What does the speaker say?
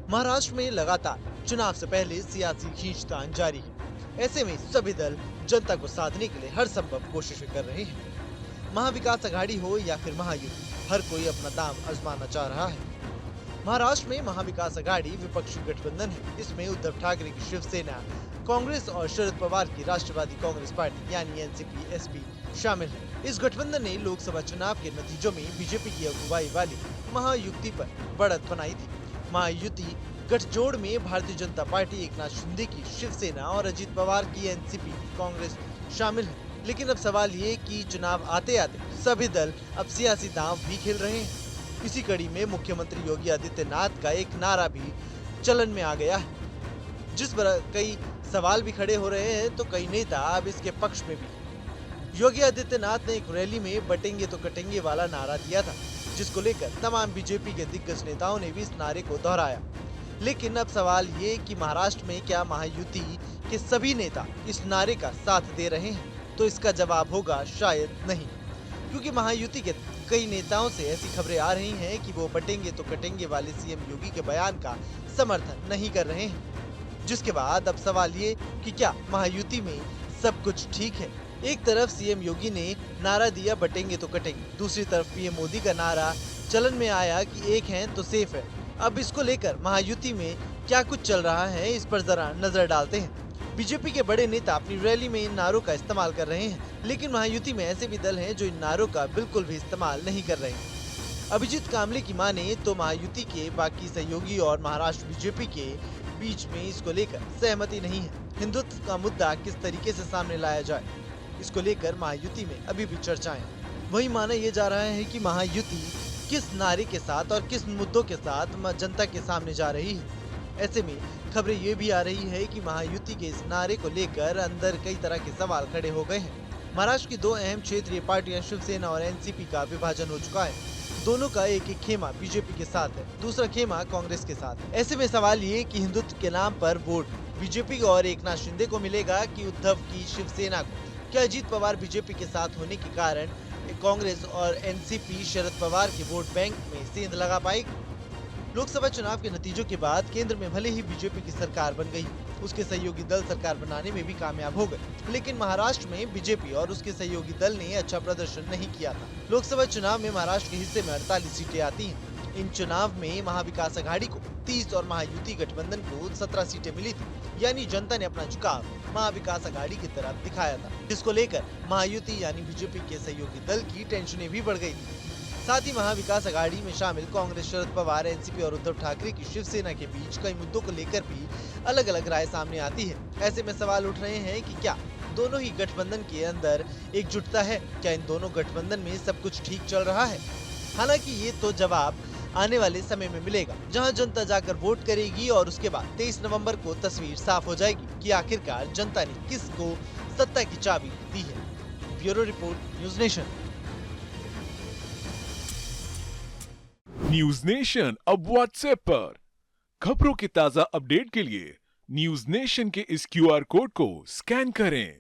महाराष्ट्र में लगातार चुनाव से पहले सियासी खींचतान जारी है। ऐसे में सभी दल जनता को साधने के लिए हर संभव कोशिशें कर रहे हैं। महाविकास अघाड़ी हो या फिर महायुति, हर कोई अपना दाम आजमाना चाह रहा है। महाराष्ट्र में महाविकास अघाड़ी विपक्षी गठबंधन है। इसमें उद्धव ठाकरे की शिवसेना, कांग्रेस और शरद पवार की राष्ट्रवादी कांग्रेस पार्टी यानी एनसीपी एसपी शामिल है। इस गठबंधन ने लोकसभा चुनाव के नतीजों में बीजेपी की अगुवाई वाली महायुति पर बढ़त बनाई थी। महायुति गठजोड़ में भारतीय जनता पार्टी, एकनाथ शिंदे की शिवसेना और अजित पवार की एनसीपी कांग्रेस शामिल है। लेकिन अब सवाल ये कि चुनाव आते आते सभी दल अब सियासी दांव भी खेल रहे हैं। इसी कड़ी में मुख्यमंत्री योगी आदित्यनाथ का एक नारा भी चलन में आ गया है, जिस पर कई सवाल भी खड़े हो रहे हैं, तो कई नेता अब इसके पक्ष में भी। योगी आदित्यनाथ ने एक रैली में बटेंगे तो कटेंगे वाला नारा दिया था, जिसको लेकर तमाम बीजेपी के दिग्गज नेताओं ने भी इस नारे को दोहराया। लेकिन अब सवाल ये कि महाराष्ट्र में क्या महायुति के सभी नेता इस नारे का साथ दे रहे हैं? तो इसका जवाब होगा शायद नहीं, क्योंकि महायुति के कई नेताओं से ऐसी खबरें आ रही हैं कि वो बटेंगे तो कटेंगे वाले सीएम योगी के बयान का समर्थन नहीं कर रहे हैं। जिसके बाद अब सवाल ये कि क्या महायुति में सब कुछ ठीक है? एक तरफ सीएम योगी ने नारा दिया बटेंगे तो कटेंगे, दूसरी तरफ पीएम मोदी का नारा चलन में आया कि एक है तो सेफ है। अब इसको लेकर महायुति में क्या कुछ चल रहा है, इस पर जरा नजर डालते हैं। बीजेपी के बड़े नेता अपनी रैली में इन नारों का इस्तेमाल कर रहे हैं, लेकिन महायुति में ऐसे भी दल हैं जो इन नारों का बिल्कुल भी इस्तेमाल नहीं कर रहे हैं। अभिजीत कामले की माने तो महायुति के बाकी सहयोगी और महाराष्ट्र बीजेपी के बीच में इसको लेकर सहमति नहीं है। हिंदुत्व का मुद्दा किस तरीके से सामने लाया जाए, इसको लेकर महायुति में अभी भी चर्चाएं। वही माना यह जा रहा है कि महायुति किस नारे के साथ और किस मुद्दों के साथ जनता के सामने जा रही है। ऐसे में खबरें ये भी आ रही है कि महायुति के इस नारे को लेकर अंदर कई तरह के सवाल खड़े हो गए हैं। महाराष्ट्र की दो अहम क्षेत्रीय पार्टियां शिवसेना और एनसीपी का विभाजन हो चुका है। दोनों का एक एक खेमा बीजेपी के साथ है, दूसरा खेमा कांग्रेस के साथ है। ऐसे में सवाल ये कि हिंदुत्व के नाम पर वोट बीजेपी और एकनाथ शिंदे को मिलेगा कि उद्धव की शिवसेना को? क्या अजित पवार बीजेपी के साथ होने के कारण कांग्रेस और एनसीपी शरद पवार के वोट बैंक में सेंध लगा पाएगी? लोकसभा चुनाव के नतीजों के बाद केंद्र में भले ही बीजेपी की सरकार बन गई, उसके सहयोगी दल सरकार बनाने में भी कामयाब हो गए, लेकिन महाराष्ट्र में बीजेपी और उसके सहयोगी दल ने अच्छा प्रदर्शन नहीं किया था। लोकसभा चुनाव में महाराष्ट्र के हिस्से में 48 सीटें आती हैं। इन चुनाव में महाविकास अघाड़ी को 30 और महायुति गठबंधन को 17 सीटें मिली थी, यानी जनता ने अपना झुकाव महाविकास अघाड़ी की तरफ दिखाया था, जिसको लेकर महायुति यानी बीजेपी के सहयोगी दल की टेंशनें भी बढ़ गई थी। साथ ही महाविकास अघाड़ी में शामिल कांग्रेस, शरद पवार, एनसीपी और उद्धव ठाकरे की शिवसेना के बीच कई मुद्दों को लेकर भी अलग अलग राय सामने आती है। ऐसे में सवाल उठ रहे हैं कि क्या दोनों ही गठबंधन के अंदर एकजुटता है? क्या इन दोनों गठबंधन में सब कुछ ठीक चल रहा है? हालांकि ये तो जवाब आने वाले समय में मिलेगा, जहां जनता जाकर वोट करेगी और उसके बाद 23 नवंबर को तस्वीर साफ हो जाएगी कि आखिरकार जनता ने किसको सत्ता की चाबी दी है। Bureau report, news nation. News nation अब व्हाट्सएप पर खबरों के ताजा अपडेट के लिए न्यूज नेशन के इस क्यूआर कोड को स्कैन करें।